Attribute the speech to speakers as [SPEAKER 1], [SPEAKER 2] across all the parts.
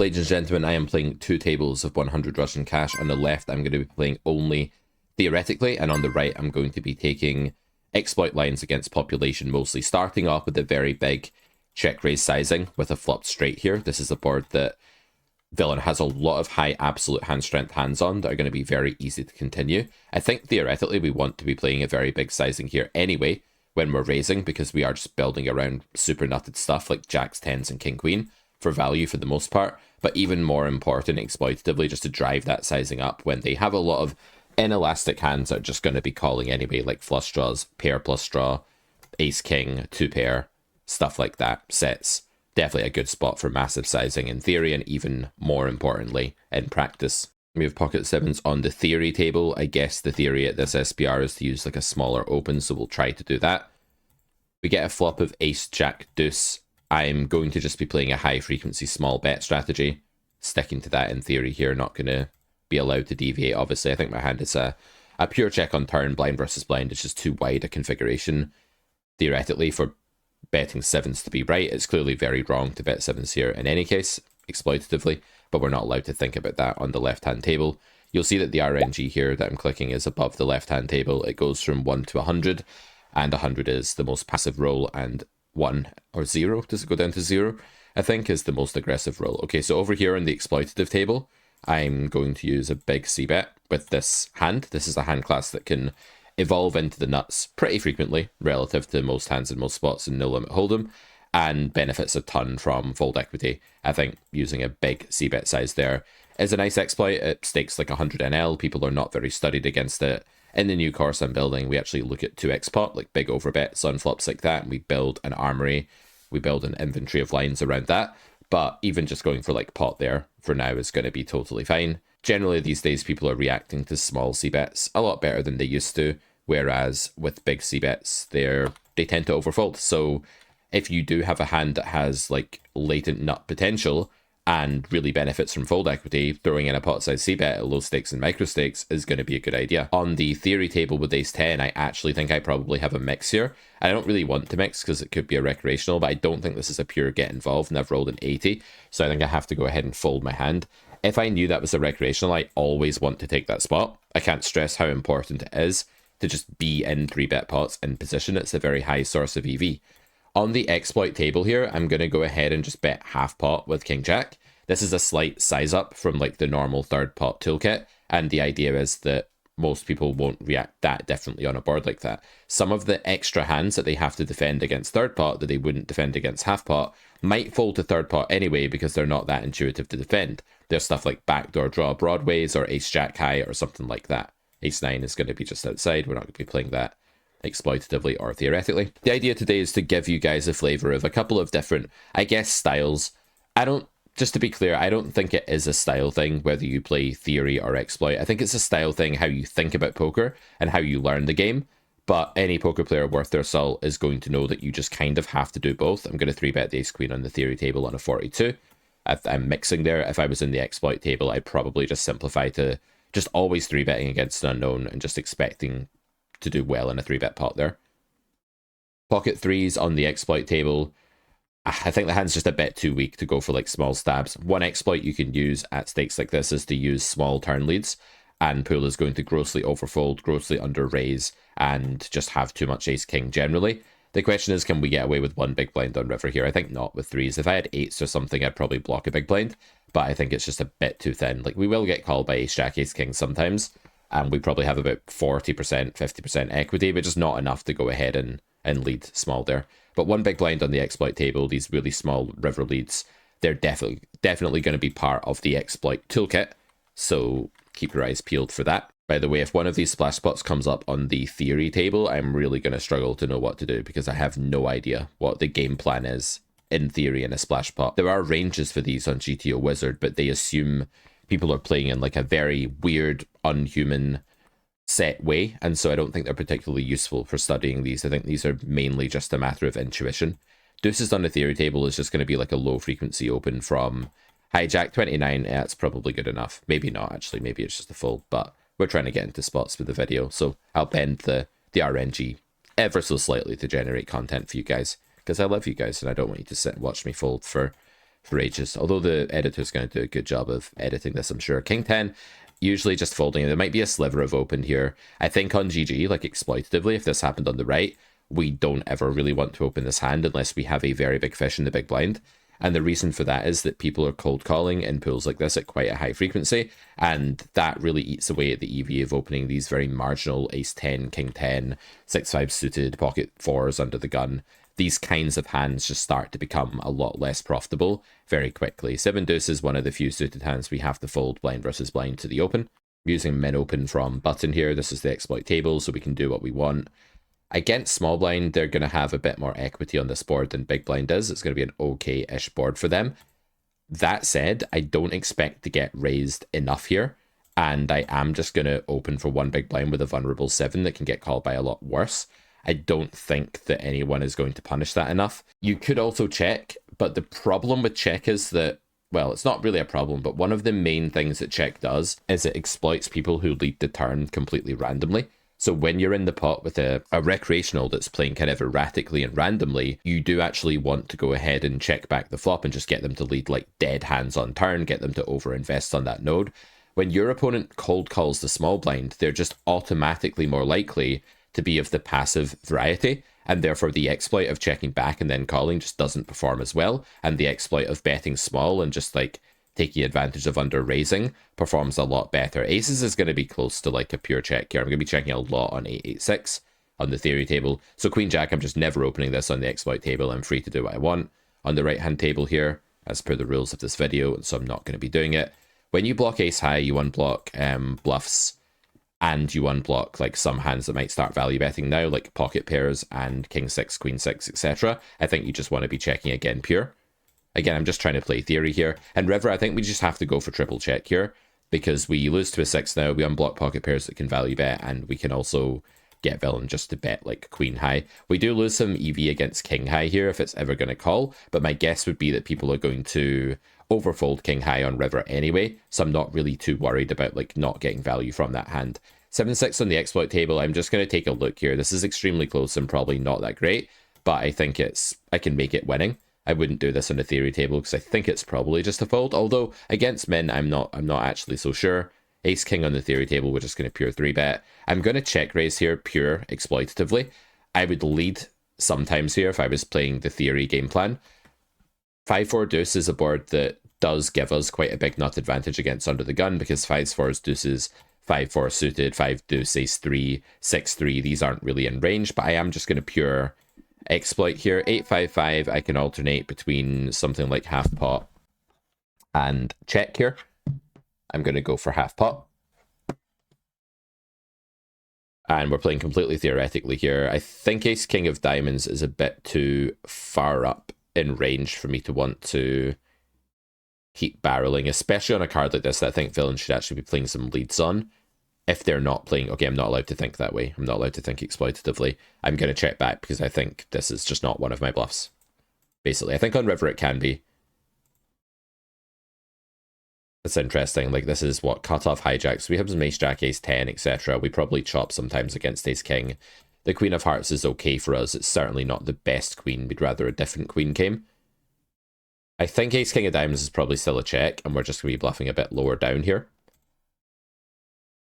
[SPEAKER 1] Ladies and gentlemen, I am playing 2 tables of 100 Russian cash. On the left, I'm going to be playing only theoretically, and on the right, I'm going to be taking exploit lines against population, mostly starting off with a very big check raise sizing with a flop straight here. This is a board that Villain has a lot of high absolute hand strength hands on that are going to be very easy to continue. I think theoretically we want to be playing a very big sizing here anyway when we're raising, because we are just building around super nutted stuff like jacks, tens, and king queen for value for the most part. But even more important, exploitatively, just to drive that sizing up when they have a lot of inelastic hands that are just going to be calling anyway, like flush draws, pair plus draw, ace king, 2 pair, stuff like that, sets. Definitely a good spot for massive sizing in theory, and even more importantly in practice. We have pocket sevens on the theory table. I guess the theory at this SPR is to use like a smaller open, so we'll try to do that. We get a flop of ace, jack, deuce. I'm going to just be playing a high frequency small bet strategy, sticking to that in theory here, not going to be allowed to deviate. Obviously, I think my hand is a pure check on turn, blind versus blind. It's just too wide a configuration theoretically for betting sevens to be right. It's clearly very wrong to bet sevens here in any case, exploitatively, but we're not allowed to think about that on the left-hand table. You'll see that the RNG here that I'm clicking is above the left-hand table. It goes from 1 to 100, and 100 is the most passive roll, and 1 or 0, does it go down to 0? I think is the most aggressive roll. Okay, so over here on the exploitative table, I'm going to use a big c-bet with this hand. This is a hand class that can evolve into the nuts pretty frequently relative to most hands in most spots in no limit hold'em, and benefits a ton from fold equity. I think using a big c-bet size there is a nice exploit. It stakes like 100 NL. People are not very studied against it. In the new course I'm building, we actually look at 2x pot, like big overbets on flops like that, and we build an armory, we build an inventory of lines around that. But even just going for like pot there for now is going to be totally fine. Generally these days people are reacting to small c-bets a lot better than they used to, whereas with big c-bets they tend to overfold. So if you do have a hand that has like latent nut potential and really benefits from fold equity, throwing in a pot size c-bet at low stakes and micro stakes is going to be a good idea. On the theory table with ace 10, I actually think I probably have a mix here. I don't really want to mix because it could be a recreational, but I don't think this is a pure get involved, and I've rolled an 80, so I think I have to go ahead and fold my hand. If I knew that was a recreational, I always want to take that spot. I can't stress how important it is to just be in 3-bet pots in position. It's a very high source of EV. On the exploit table here, I'm going to go ahead and just bet half pot with king jack. This is a slight size up from like the normal 3rd pot toolkit, and the idea is that most people won't react that differently on a board like that. Some of the extra hands that they have to defend against 3rd pot that they wouldn't defend against half pot might fold to 3rd pot anyway because they're not that intuitive to defend. There's stuff like backdoor draw broadways or ace jack high or something like that. Ace 9 is going to be just outside. We're not going to be playing that exploitatively or theoretically. The idea today is to give you guys a flavor of a couple of different, I guess, styles. Just to be clear, I don't think it is a style thing whether you play theory or exploit. I think it's a style thing how you think about poker and how you learn the game. But any poker player worth their salt is going to know that you just kind of have to do both. I'm going to 3-bet the ace queen on the theory table on a 42. I'm mixing there. If I was in the exploit table, I'd probably just simplify to just always 3-betting against an unknown and just expecting to do well in a 3-bet pot there. Pocket threes on the exploit table. I think the hand's just a bit too weak to go for like small stabs. One exploit you can use at stakes like this is to use small turn leads, and pool is going to grossly overfold, grossly under raise, and just have too much ace king generally. The question is, can we get away with 1 big blind on river here? I think not with threes. If I had 8s or something, I'd probably block a big blind, but I think it's just a bit too thin. Like, we will get called by ace jack, ace king sometimes, and we probably have about 40%, 50% equity, but just not enough to go ahead and lead small there. But 1 big blind on the exploit table, these really small river leads, they're definitely going to be part of the exploit toolkit, so keep your eyes peeled for that. By the way, if one of these splash spots comes up on the theory table, I'm really going to struggle to know what to do because I have no idea what the game plan is in theory in a splash pot. There are ranges for these on GTO Wizard, but they assume people are playing in like a very weird, unhuman set way, and so I don't think they're particularly useful for studying these. I think these are mainly just a matter of intuition. Deuces on the theory table is just going to be like a low frequency open from hijack 29. Yeah, it's probably good enough. Maybe not, actually. Maybe it's just a fold, but we're trying to get into spots with the video, so I'll bend the RNG ever so slightly to generate content for you guys, because I love you guys and I don't want you to sit and watch me fold for for ages. Although the editor's going to do a good job of editing this, I'm sure. King 10, usually just folding. There might be a sliver of open here. I think on GG, like exploitatively, if this happened on the right, we don't ever really want to open this hand unless we have a very big fish in the big blind. And the reason for that is that people are cold calling in pools like this at quite a high frequency, and that really eats away at the EV of opening these very marginal ace 10, king 10, 6-5 suited, pocket fours under the gun. These kinds of hands just start to become a lot less profitable very quickly. 7 deuce is one of the few suited hands we have to fold blind versus blind to the open. Using min open from button here, this is the exploit table, so we can do what we want. Against small blind, they're going to have a bit more equity on this board than big blind is. It's going to be an okay-ish board for them. That said, I don't expect to get raised enough here, and I am just going to open for one big blind with a vulnerable 7 that can get called by a lot worse. I don't think that anyone is going to punish that enough. You could also check, but the problem with check is that, well, it's not really a problem, but one of the main things that check does is it exploits people who lead the turn completely randomly. So when you're in the pot with a recreational that's playing kind of erratically and randomly, you do actually want to go ahead and check back the flop and just get them to lead like dead hands on turn, get them to overinvest on that node. When your opponent cold calls the small blind, they're just automatically more likely to be of the passive variety, and therefore the exploit of checking back and then calling just doesn't perform as well, and the exploit of betting small and just like taking advantage of under raising performs a lot better. Aces is going to be close to like a pure check here. I'm going to be checking a lot on 8-8-6 on the theory table. So queen jack, I'm just never opening this on the exploit table. I'm free to do what I want on the right hand table here as per the rules of this video, and so I'm not going to be doing it. When you block ace high, you unblock bluffs, and you unblock like some hands that might start value betting now, like pocket pairs and king 6, queen 6, etc. I think you just want to be checking again pure. Again, I'm just trying to play theory here. And river, I think we just have to go for triple check here, because we lose to a 6 now, we unblock pocket pairs that can value bet, and we can also get villain just to bet like queen high. We do lose some EV against king high here if it's ever going to call, but my guess would be that people are going to overfold king high on river anyway, so I'm not really too worried about like not getting value from that hand. 7-6 on the exploit table, I'm just going to take a look here. This is extremely close and probably not that great, but I think I can make it winning. I wouldn't do this on the theory table because I think it's probably just a fold, although against min I'm not actually so sure. Ace king on the theory table, we're just going to pure 3-bet. I'm going to check raise here pure exploitatively. I would lead sometimes here if I was playing the theory game plan. 5-4 deuce is a board that does give us quite a big nut advantage against under the gun, because 5-4 deuces, 5-4 suited, 5 deuce, ace 3, 6-3, these aren't really in range, but I am just going to pure exploit here. 8-5-5, I can alternate between something like half pot and check here. I'm going to go for half pot. And we're playing completely theoretically here. I think ace king of diamonds is a bit too far up in range for me to want to keep barreling, especially on a card like this that I think villains should actually be playing some leads on. If they're not playing, okay, I'm not allowed to think that way. I'm not allowed to think exploitatively. I'm going to check back because I think this is just not one of my bluffs. Basically, I think on river it can be. That's interesting. Like, this is what cutoff hijacks. We have some ace jack, ace 10, etc. We probably chop sometimes against ace king. The queen of hearts is okay for us. It's certainly not the best queen. We'd rather a different queen came. I think ace king of diamonds is probably still a check, and we're just going to be bluffing a bit lower down here.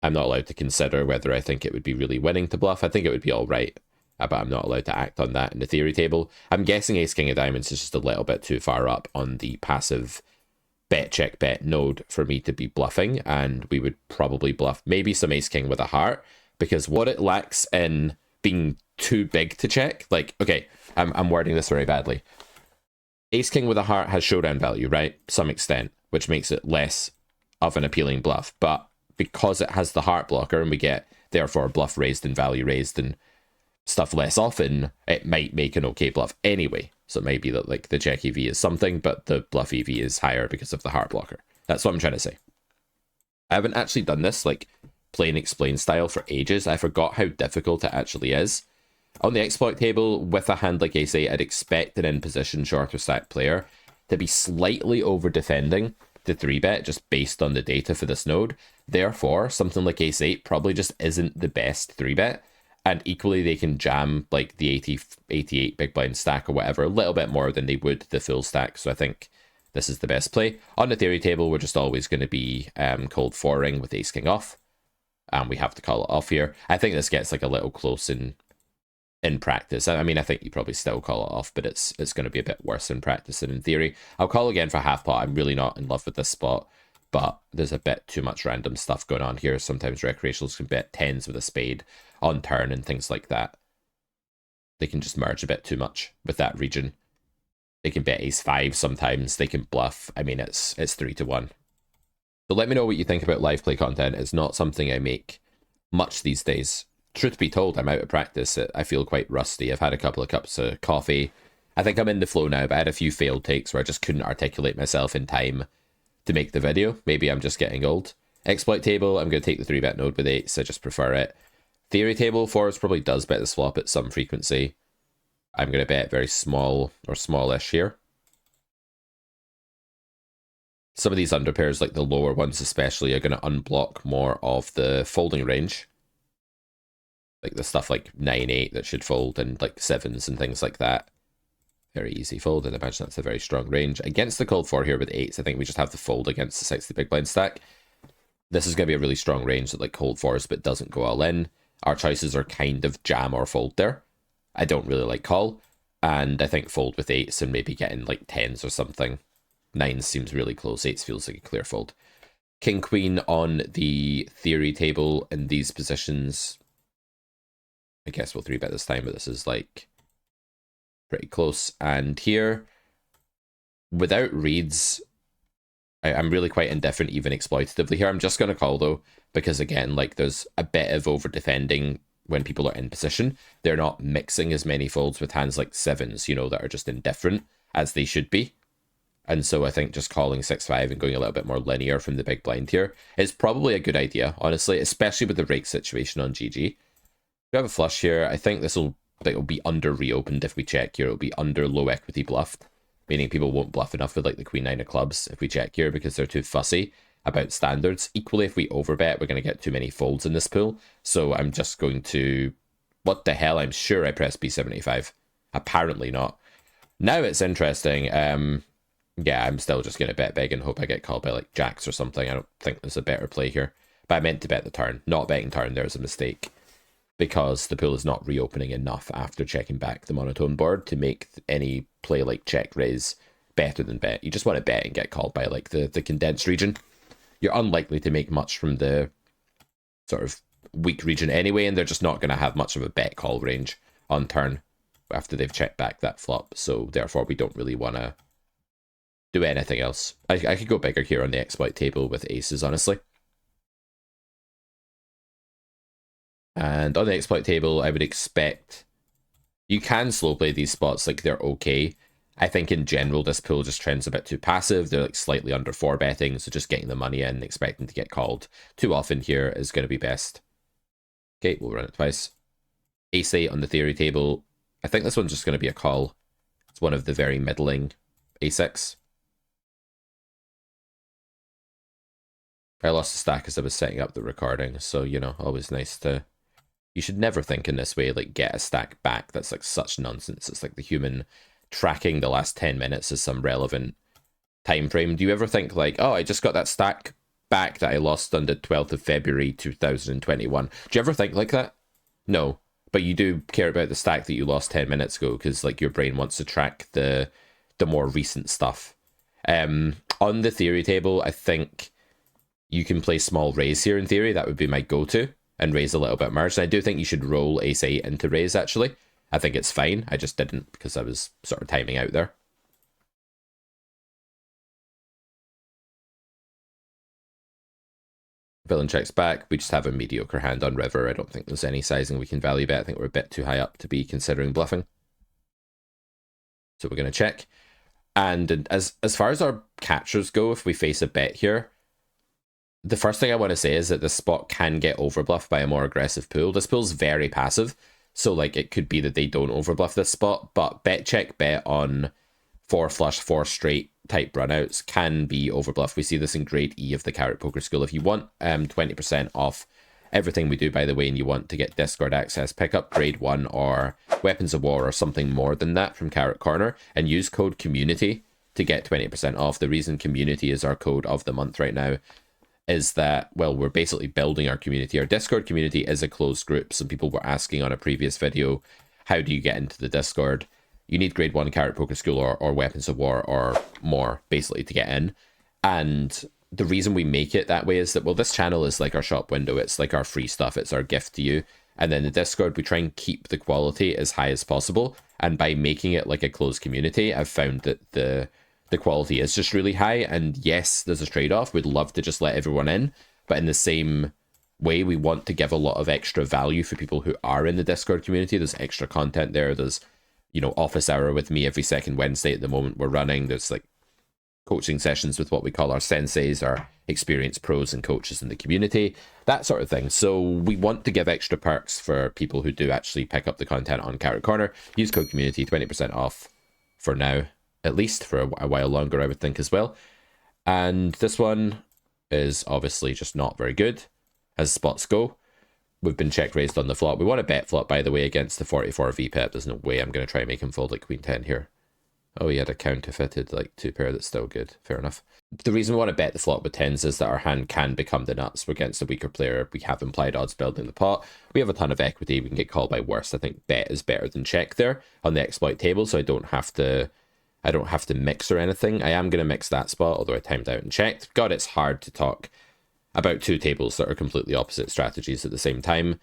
[SPEAKER 1] I'm not allowed to consider whether I think it would be really winning to bluff. I think it would be all right, but I'm not allowed to act on that in the theory table. I'm guessing ace king of diamonds is just a little bit too far up on the passive bet check bet node for me to be bluffing, and we would probably bluff maybe some ace king with a heart, because what it lacks in being too big to check, like, okay, I'm wording this very badly. Ace king with a heart has showdown value, right? Some extent, which makes it less of an appealing bluff, but because it has the heart blocker and we get therefore bluff raised and value raised and stuff less often, it might make an okay bluff anyway. So it might be that like the check EV is something, but the bluff EV is higher because of the heart blocker. That's what I'm trying to say. I haven't actually done this like plain explain style for ages. I forgot how difficult it actually is. On the exploit table, with a hand like ace 8, I'd expect an in position shorter stack player to be slightly over defending the 3-bet just based on the data for this node. Therefore, something like ace 8 probably just isn't the best 3-bet. And equally, they can jam like the 88 big blind stack or whatever a little bit more than they would the full stack. So I think this is the best play. On the theory table, we're just always going to be cold four-ring with ace king off. And we have to call it off here. I think this gets like a little close in practice. I mean, I think you probably still call it off, but it's going to be a bit worse in practice than in theory. I'll call again for half pot. I'm really not in love with this spot, but there's a bit too much random stuff going on here. Sometimes recreationals can bet tens with a spade on turn and things like that. They can just merge a bit too much with that region. They can bet ace five sometimes. They can bluff. I mean, it's 3-1. So let me know what you think about live play content. It's not something I make much these days. Truth be told, I'm out of practice. I feel quite rusty. I've had a couple of cups of coffee. I think I'm in the flow now, but I had a few failed takes where I just couldn't articulate myself in time to make the video. Maybe I'm just getting old. Exploit table, I'm going to take the 3-bet node with 8s. I just prefer it. Theory table, fours probably does bet this flop at some frequency. I'm going to bet very small or smallish here. Some of these underpairs, like the lower ones especially, are going to unblock more of the folding range. Like the stuff like 9-8 that should fold, and like 7s and things like that. Very easy fold, and I imagine that's a very strong range. Against the cold 4 here with 8s, I think we just have to fold against the 60 big blind stack. This is going to be a really strong range that like cold 4s but doesn't go all in. Our choices are kind of jam or fold there. I don't really like call, and I think fold with 8s and maybe getting like 10s or something. 9s seems really close, 8s feels like a clear fold. King Queen on the theory table in these positions. I guess we'll 3-bet this time, but this is like pretty close. And here, without reads, I'm really quite indifferent even exploitatively here. I'm just going to call though, because again, like there's a bit of over defending when people are in position. They're not mixing as many folds with hands like 7s, you know, that are just indifferent as they should be. And so I think just calling 6-5 and going a little bit more linear from the big blind here is probably a good idea, honestly, especially with the rake situation on GG. We have a flush here. I think this will be under reopened if we check here. It'll be under low equity bluffed, meaning people won't bluff enough with like the queen 9 of clubs if we check here because they're too fussy about standards. Equally, if we overbet, we're going to get too many folds in this pool. So I'm just going to... What the hell? I'm sure I pressed B75. Apparently not. Now it's interesting. Yeah, I'm still just going to bet big and hope I get called by like jacks or something. I don't think there's a better play here. But I meant to bet the turn. Not betting turn, there's a mistake. Because the pool is not reopening enough after checking back the monotone board to make any play like check raise better than bet. You just want to bet and get called by like the condensed region. You're unlikely to make much from the sort of weak region anyway, and they're just not going to have much of a bet call range on turn after they've checked back that flop. So therefore we don't really want to do anything else. I could go bigger here on the exploit table with aces, honestly. And on the exploit table, I would expect you can slow play these spots, like they're okay. I think in general, this pool just trends a bit too passive. They're like slightly under 4-betting, so just getting the money in, expecting to get called too often here is going to be best. Okay, we'll run it twice. Ace-8 on the theory table. I think this one's just going to be a call. It's one of the very middling A6. I lost the stack as I was setting up the recording, so, you know, always nice to... You should never think in this way, like, get a stack back. That's, like, such nonsense. It's like the human tracking the last 10 minutes as some relevant time frame. Do you ever think, like, oh, I just got that stack back that I lost on the 12th of February 2021? Do you ever think like that? No. But you do care about the stack that you lost 10 minutes ago, because, like, your brain wants to track the more recent stuff. On the theory table, I think you can play small raise here in theory. That would be my go-to. And raise a little bit merged. And I do think you should roll ace-8 into raise, actually. I think it's fine. I just didn't because I was sort of timing out there. Villain checks back. We just have a mediocre hand on river. I don't think there's any sizing we can value bet. I think we're a bit too high up to be considering bluffing. So we're going to check. And as far as our captures go, if we face a bet here, the first thing I want to say is that this spot can get overbluffed by a more aggressive pool. This pool's very passive, so like it could be that they don't overbluff this spot, but bet check bet on 4 flush, 4 straight type runouts can be overbluffed. We see this in grade E of the Carrot Poker School. If you want 20% off everything we do, by the way, and you want to get Discord access, pick up grade 1 or Weapons of War or something more than that from Carrot Corner and use code COMMUNITY to get 20% off. The reason community is our code of the month right now is that, well, we're basically building our community. Our Discord community is a closed group. Some people were asking on a previous video, how do you get into the Discord? You need grade 1 Carrot Poker School or Weapons of War or more, basically, to get in. And the reason we make it that way is that, well, this channel is like our shop window. It's like our free stuff. It's our gift to you. And then the Discord, we try and keep the quality as high as possible. And by making it like a closed community, I've found that the quality is just really high. And yes, there's a trade-off. We'd love to just let everyone in. But in the same way, we want to give a lot of extra value for people who are in the Discord community. There's extra content there. There's, you know, office hour with me every second Wednesday at the moment we're running. There's like coaching sessions with what we call our senseis, our experienced pros and coaches in the community, that sort of thing. So we want to give extra perks for people who do actually pick up the content on Carrot Corner. Use code community, 20% off for now, at least for a while longer, I would think as well. And this one is obviously just not very good as spots go. We've been check raised on the flop. We want to bet flop, by the way, against the 44 VPEP. There's no way I'm going to try and make him fold like Queen 10 here. Oh, he had a counterfeited like 2-pair that's still good. Fair enough. The reason we want to bet the flop with 10s is that our hand can become the nuts. We're against a weaker player. We have implied odds building the pot. We have a ton of equity. We can get called by worse. I think bet is better than check there on the exploit table, so I don't have to mix or anything. I am going to mix that spot, although I timed out and checked. God, it's hard to talk about two tables that are completely opposite strategies at the same time.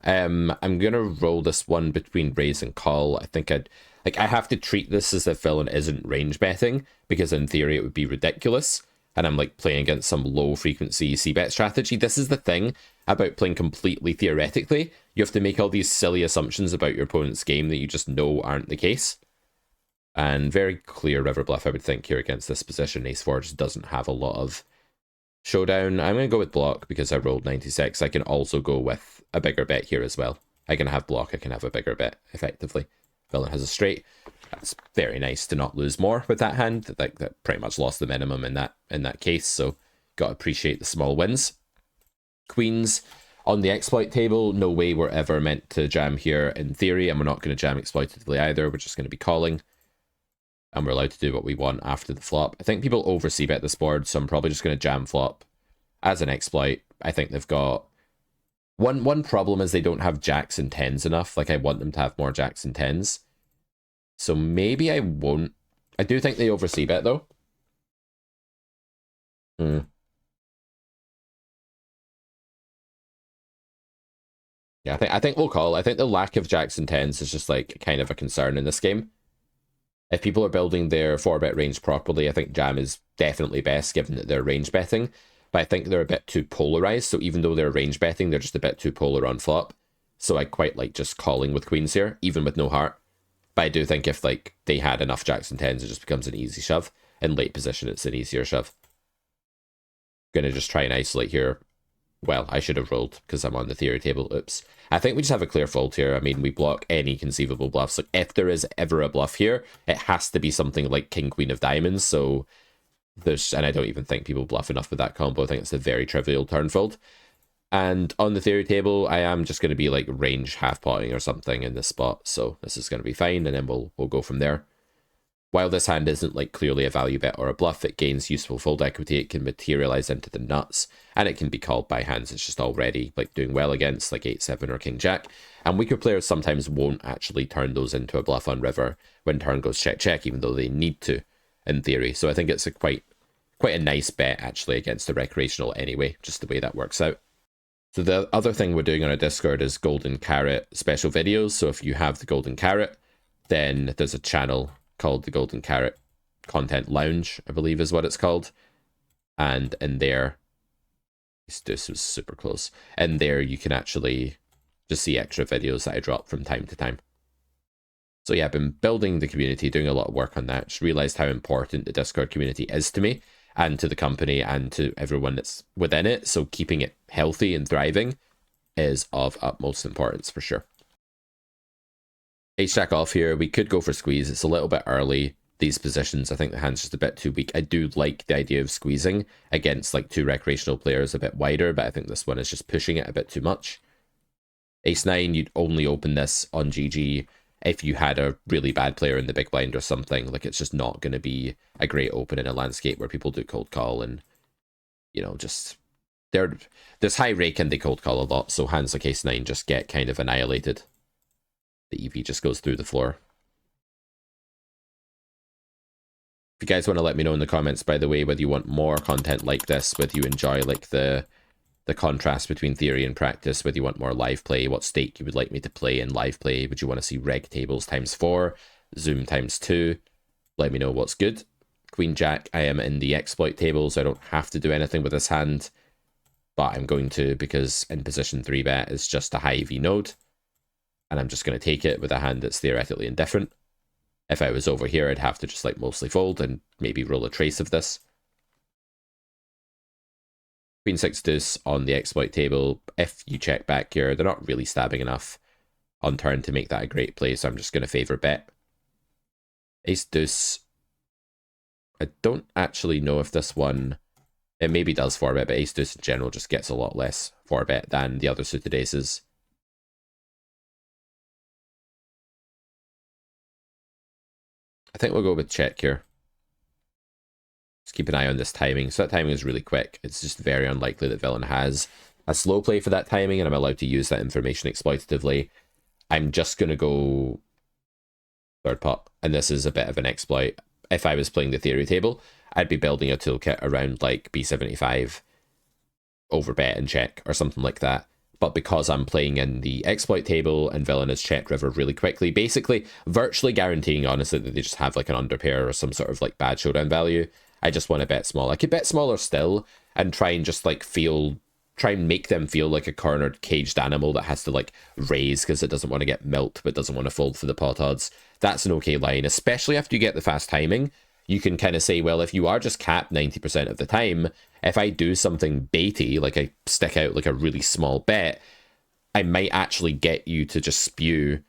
[SPEAKER 1] I'm going to roll this one between raise and call. I think I have to treat this as if villain isn't range betting, because in theory it would be ridiculous. And I'm like playing against some low frequency c-bet strategy. This is the thing about playing completely theoretically. You have to make all these silly assumptions about your opponent's game that you just know aren't the case. And very clear river bluff, I would think, here against this position. Ace 4 just doesn't have a lot of showdown. I'm going to go with block because I rolled 96. I can also go with a bigger bet here as well. I can have block, I can have a bigger bet, effectively. Villain has a straight. That's very nice to not lose more with that hand. That pretty much lost the minimum in that case, so got to appreciate the small wins. Queens on the exploit table, no way we're ever meant to jam here in theory, and we're not going to jam exploitatively either. We're just going to be calling. And we're allowed to do what we want after the flop. I think people over c-bet this board, so I'm probably just going to jam flop as an exploit. I think they've got... One problem is they don't have jacks and 10s enough. Like, I want them to have more jacks and 10s. So maybe I won't. I do think they over c-bet, though. Yeah, I think we'll call. I think the lack of jacks and 10s is just, like, kind of a concern in this game. If people are building their 4-bet range properly, I think jam is definitely best, given that they're range betting. But I think they're a bit too polarized, so even though they're range betting, they're just a bit too polar on flop. So I quite like just calling with queens here, even with no heart. But I do think if like they had enough jacks and 10s, it just becomes an easy shove. In late position, it's an easier shove. Gonna just try and isolate here. Well, I should have rolled because I'm on the theory table. Oops. I think we just have a clear fold here. I mean, we block any conceivable bluffs. Like, if there is ever a bluff here, it has to be something like King, Queen of Diamonds. So there's, and I don't even think people bluff enough with that combo. I think it's a very trivial turn fold. And on the theory table, I am just going to be like range half potting or something in this spot. So this is going to be fine, and then we'll go from there. While this hand isn't like clearly a value bet or a bluff, it gains useful fold equity. It can materialize into the nuts, and it can be called by hands it's just already like doing well against, like 8-7 or King Jack. And weaker players sometimes won't actually turn those into a bluff on river when turn goes check check, even though they need to in theory. So I think it's a quite a nice bet actually against the recreational anyway, just the way that works out. So the other thing we're doing on our Discord is Golden Carrot special videos. So if you have the Golden Carrot, then there's a channel called the Golden Carrot Content Lounge, I believe is what it's called. And in there, this was super close. And there you can actually just see extra videos that I drop from time to time. So yeah, I've been building the community, doing a lot of work on that. Just realized how important the Discord community is to me and to the company and to everyone that's within it. So keeping it healthy and thriving is of utmost importance for sure. Ace Jack off here. We could go for squeeze. It's a little bit early, these positions. I think the hand's just a bit too weak. I do like the idea of squeezing against like two recreational players a bit wider, but I think this one is just pushing it a bit too much. Ace 9, you'd only open this on GG if you had a really bad player in the big blind or something, like it's just not going to be a great open in a landscape where people do cold call and, you know, just there's high rake and they cold call a lot, so hands like ace-9 just get kind of annihilated. The EV just goes through the floor. If you guys want to let me know in the comments, by the way, whether you want more content like this, whether you enjoy like the contrast between theory and practice, whether you want more live play, what stake you would like me to play in live play, would you want to see reg tables ×4, zoom ×2, let me know what's good. Queen Jack, I am in the exploit table, so I don't have to do anything with this hand, but I'm going to because in position 3-bet is just a high EV node, and I'm just going to take it with a hand that's theoretically indifferent. If I was over here, I'd have to just like mostly fold and maybe roll a trace of this. Queen 6 deuce on the exploit table. If you check back here, they're not really stabbing enough on turn to make that a great play, so I'm just going to favor bet. Ace deuce. I don't actually know if this one, it maybe does 4-bet, but ace deuce in general just gets a lot less 4-bet than the other suited aces. I think we'll go with check here. Just keep an eye on this timing. So that timing is really quick. It's just very unlikely that villain has a slow play for that timing, and I'm allowed to use that information exploitatively. I'm just going to go third pot, and this is a bit of an exploit. If I was playing the theory table, I'd be building a toolkit around like b75, overbet and check, or something like that. But because I'm playing in the exploit table and villain has checked river really quickly, basically virtually guaranteeing, honestly, that they just have like an underpair or some sort of like bad showdown value, I just want to bet small. I could bet smaller still and try and just like try and make them feel like a cornered caged animal that has to like raise because it doesn't want to get milked but doesn't want to fold for the pot odds. That's an okay line, especially after you get the fast timing. You can kind of say, well, if you are just capped 90% of the time, if I do something baity, like I stick out like a really small bet, I might actually get you to just spew,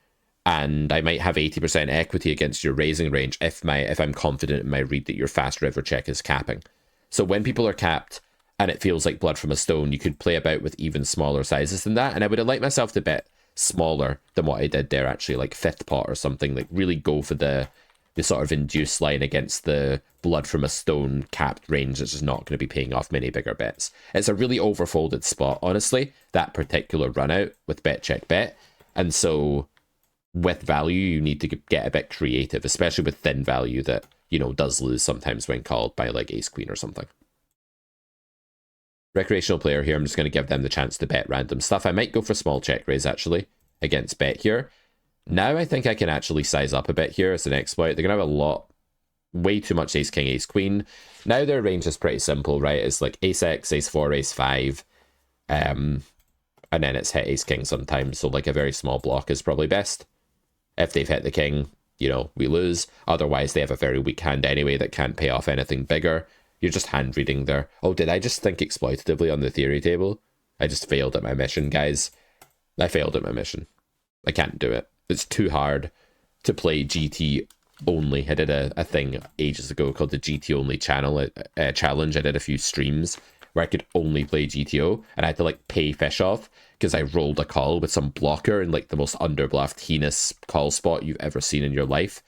[SPEAKER 1] and I might have 80% equity against your raising range if I'm confident in my read that your fast river check is capping. So when people are capped and it feels like blood from a stone, you could play about with even smaller sizes than that, and I would have liked myself to bet smaller than what I did there, actually, like fifth pot or something, like really go for the sort of induced line against the blood from a stone capped range that's just not going to be paying off many bigger bets. It's a really overfolded spot, honestly, that particular run out with bet check bet. And so with value, you need to get a bit creative, especially with thin value that, you know, does lose sometimes when called by like ace queen or something. Recreational player here, I'm just going to give them the chance to bet random stuff. I might go for small check raise actually against bet here. Now I think I can actually size up a bit here as an exploit. They're going to have way too much ace king, ace queen. Now their range is pretty simple, right? It's like ace x, ace 4, ace 5. And then it's hit ace king sometimes. So like a very small block is probably best. If they've hit the king, you know, we lose. Otherwise, they have a very weak hand anyway that can't pay off anything bigger. You're just hand reading there. Oh, did I just think exploitatively on the theory table? I just failed at my mission, guys. I failed at my mission. I can't do it. It's too hard to play GT only. I did a thing ages ago called the GT only channel challenge. I did a few streams where I could only play GTO, and I had to like pay fish off because I rolled a call with some blocker in like the most underbluffed, heinous call spot you've ever seen in your life.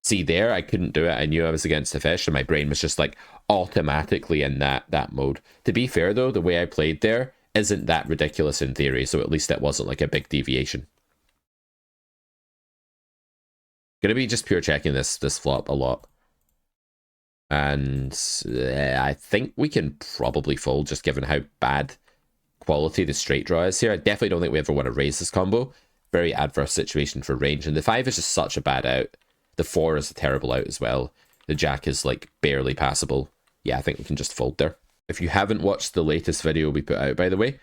[SPEAKER 1] See there, I couldn't do it. I knew I was against the fish, and my brain was just like automatically in that mode. To be fair though, the way I played there isn't that ridiculous in theory, so at least it wasn't like a big deviation. Gonna be just pure checking this flop a lot. And I think we can probably fold just given how bad quality the straight draw is here. I definitely don't think we ever want to raise this combo. Very adverse situation for range. And the 5 is just such a bad out. The 4 is a terrible out as well. The jack is like barely passable. Yeah, I think we can just fold there. If you haven't watched the latest video we put out, by the way,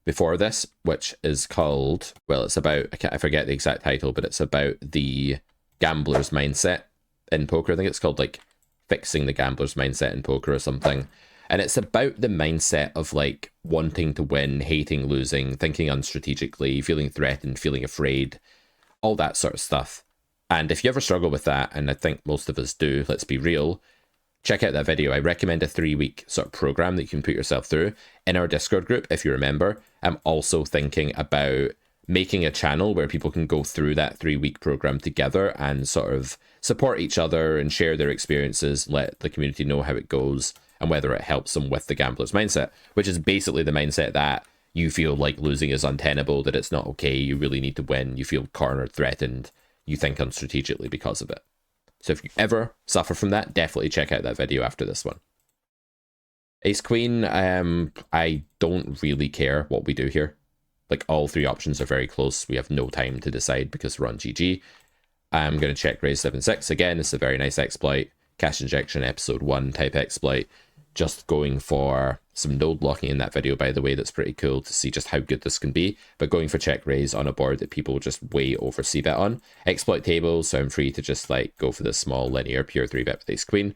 [SPEAKER 1] before this, which is called, well, it's about, I forget the exact title, but it's about the gambler's mindset in poker. I think it's called like fixing the gambler's mindset in poker or something. And it's about the mindset of like wanting to win, hating losing, thinking unstrategically, feeling threatened, feeling afraid, all that sort of stuff. And if you ever struggle with that, and I think most of us do, let's be real, check out that video. I recommend a 3-week sort of program that you can put yourself through in our Discord group, if you remember. I'm also thinking about making a channel where people can go through that 3-week program together and sort of support each other and share their experiences, let the community know how it goes and whether it helps them with the gambler's mindset, which is basically the mindset that you feel like losing is untenable, that it's not okay, you really need to win, you feel cornered, threatened, you think unstrategically because of it. So if you ever suffer from that, definitely check out that video after this one. Ace Queen, I don't really care what we do here. Like, all 3 options are very close. We have no time to decide because we're on GG. I'm going to check raise 7-6. Again, it's a very nice exploit. Cash injection episode 1 type exploit. Just going for some node locking in that video, by the way. That's pretty cool to see just how good this can be. But going for check raise on a board that people just way over c-bet on. Exploit tables, so I'm free to just like go for this small linear pure 3-bet with ace queen.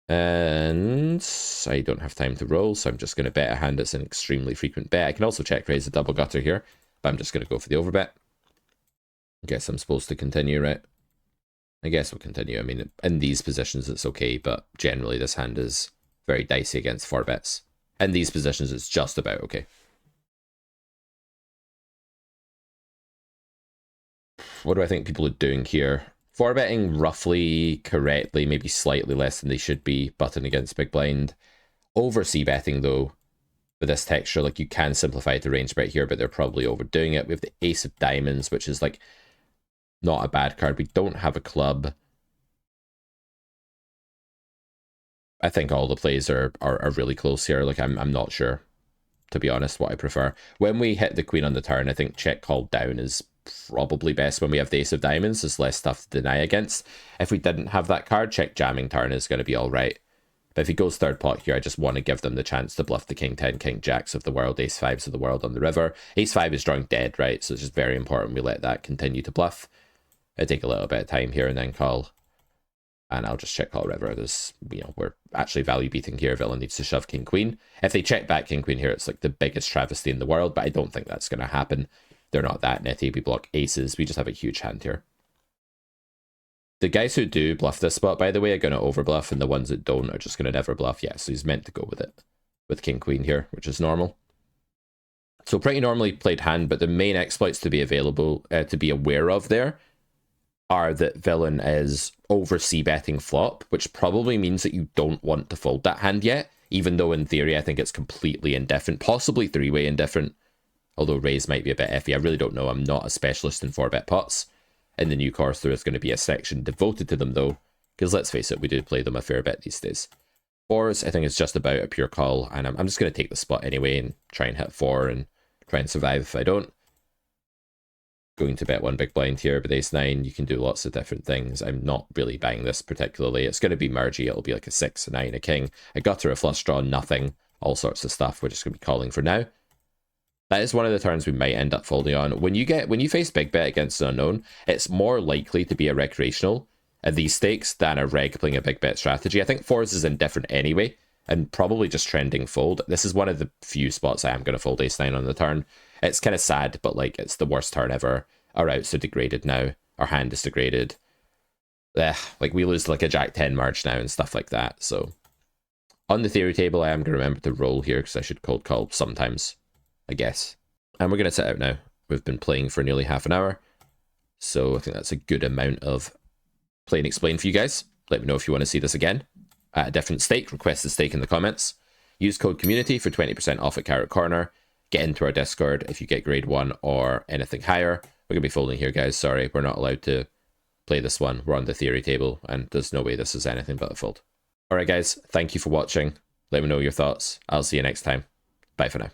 [SPEAKER 1] And I don't have time to roll, so I'm just going to bet a hand that's an extremely frequent bet. I can also check raise a double gutter here, but I'm just going to go for the overbet. I guess I'm supposed to continue, right? I guess we'll continue. I mean, in these positions it's okay, but generally this hand is very dicey against 4-bets. In these positions it's just about okay. What do I think people are doing here? 4-betting roughly correctly, maybe slightly less than they should be, button against big blind. Over c-betting though, with this texture, like you can simplify it to range bet here, but they're probably overdoing it. We have the ace of diamonds, which is like not a bad card. We don't have a club. I think all the plays are really close here. Like I'm not sure, to be honest, what I prefer. When we hit the queen on the turn, I think check call down is probably best. When we have the ace of diamonds, there's less stuff to deny against. If we didn't have that card, check jamming turn is going to be all right. But if he goes third pot here, I just want to give them the chance to bluff the king 10, king jacks of the world, ace 5s of the world on the river. Ace 5 is drawing dead, right? So it's just very important we let that continue to bluff. I take a little bit of time here and then call. And I'll just check call river. There's, you know, we're actually value beating here. Villain needs to shove king queen. If they check back king queen here, it's like the biggest travesty in the world, but I don't think that's going to happen. They're not that nitty. We block aces. We just have a huge hand here. The guys who do bluff this spot, by the way, are going to overbluff, and the ones that don't are just going to never bluff. Yeah, so he's meant to go with it with king queen here, which is normal. So pretty normally played hand, but the main exploits to be available, to be aware of there, are that villain is over c-betting flop, which probably means that you don't want to fold that hand yet, even though in theory I think it's completely indifferent, possibly 3-way indifferent. Although raise might be a bit iffy. I really don't know. I'm not a specialist in 4-bet pots. In the new course, there is going to be a section devoted to them, though, because let's face it, we do play them a fair bit these days. 4s, I think it's just about a pure call, and I'm just going to take the spot anyway and try and hit 4 and try and survive if I don't. Going to bet 1 big blind here with ace 9. You can do lots of different things. I'm not really buying this particularly. It's going to be mergy. It'll be like a 6, a 9, a king, a gutter, a flush draw, nothing, all sorts of stuff. We're just going to be calling for now. That is one of the turns we might end up folding on. When you face big bet against an unknown, it's more likely to be a recreational at these stakes than a reg playing a big bet strategy. I think 4s is indifferent anyway, and probably just trending fold. This is one of the few spots I am going to fold ace 9 on the turn. It's kind of sad, but like it's the worst turn ever. Our outs are degraded now. Our hand is degraded. Like we lose like a jack 10 merge now and stuff like that. So on the theory table, I am going to remember to roll here because I should cold call sometimes, I guess. And we're going to sit out now. We've been playing for nearly half an hour. So I think that's a good amount of play and explain for you guys. Let me know if you want to see this again at a different stake. Request a stake in the comments. Use code community for 20% off at Carrot Corner. Get into our Discord if you get grade 1 or anything higher. We're going to be folding here, guys. Sorry, we're not allowed to play this one. We're on the theory table, and there's no way this is anything but a fold. Alright, guys. Thank you for watching. Let me know your thoughts. I'll see you next time. Bye for now.